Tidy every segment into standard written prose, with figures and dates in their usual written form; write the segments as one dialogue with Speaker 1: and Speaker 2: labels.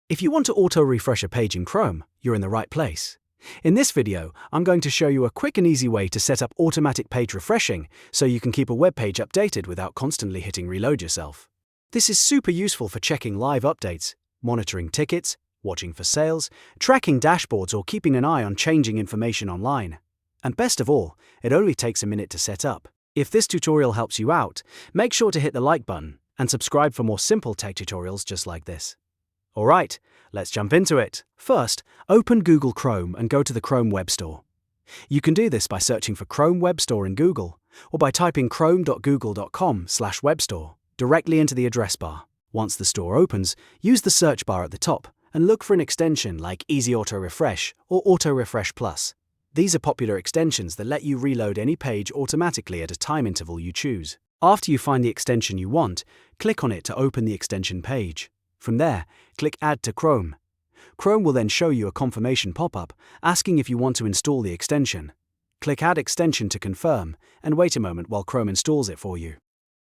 Speaker 1: If you want to auto-refresh a page in Chrome, you're in the right place. In this video, I'm going to show you a quick and easy way to set up automatic page refreshing so you can keep a web page updated without constantly hitting reload yourself. This is super useful for checking live updates, monitoring tickets, watching for sales, tracking dashboards, or keeping an eye on changing information online. And best of all, it only takes a minute to set up. If this tutorial helps you out, make sure to hit the like button and subscribe for more simple tech tutorials just like this. Alright, let's jump into it. First, open Google Chrome and go to the Chrome Web Store. You can do this by searching for Chrome Web Store in Google, or by typing chrome.google.com/webstore directly into the address bar. Once the store opens, use the search bar at the top and look for an extension like Easy Auto Refresh or Auto Refresh Plus. These are popular extensions that let you reload any page automatically at a time interval you choose. After you find the extension you want, click on it to open the extension page. From there, click Add to Chrome. Chrome will then show you a confirmation pop-up asking if you want to install the extension. Click Add Extension to confirm and wait a moment while Chrome installs it for you.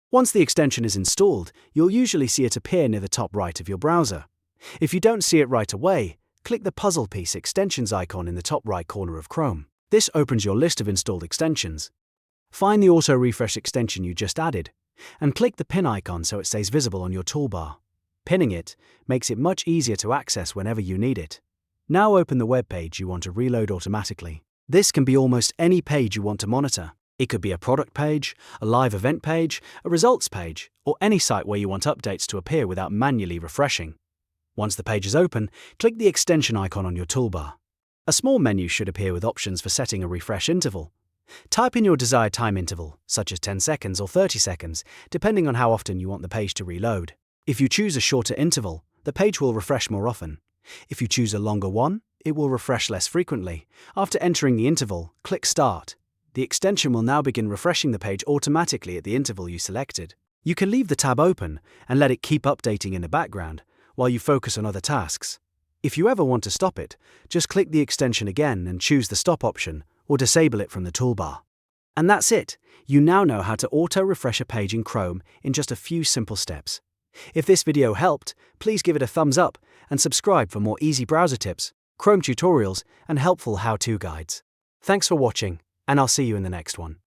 Speaker 1: Once the extension is installed, you'll usually see it appear near the top right of your browser. If you don't see it right away, click the puzzle piece extensions icon in the top right corner of Chrome. This opens your list of installed extensions. Find the auto refresh extension you just added and click the pin icon so it stays visible on your toolbar. Pinning it makes it much easier to access whenever you need it. Now open the web page you want to reload automatically. This can be almost any page you want to monitor. It could be a product page, a live event page, a results page, or any site where you want updates to appear without manually refreshing. Once the page is open, click the extension icon on your toolbar. A small menu should appear with options for setting a refresh interval. Type in your desired time interval, such as 10 seconds or 30 seconds, depending on how often you want the page to reload. If you choose a shorter interval, the page will refresh more often. If you choose a longer one, it will refresh less frequently. After entering the interval, click Start. The extension will now begin refreshing the page automatically at the interval you selected. You can leave the tab open and let it keep updating in the background while you focus on other tasks. If you ever want to stop it, just click the extension again and choose the stop option or disable it from the toolbar. And that's it. You now know how to auto-refresh a page in Chrome in just a few simple steps. If this video helped, please give it a thumbs up and subscribe for more easy browser tips, Chrome tutorials, and helpful how-to guides. Thanks for watching, and I'll see you in the next one.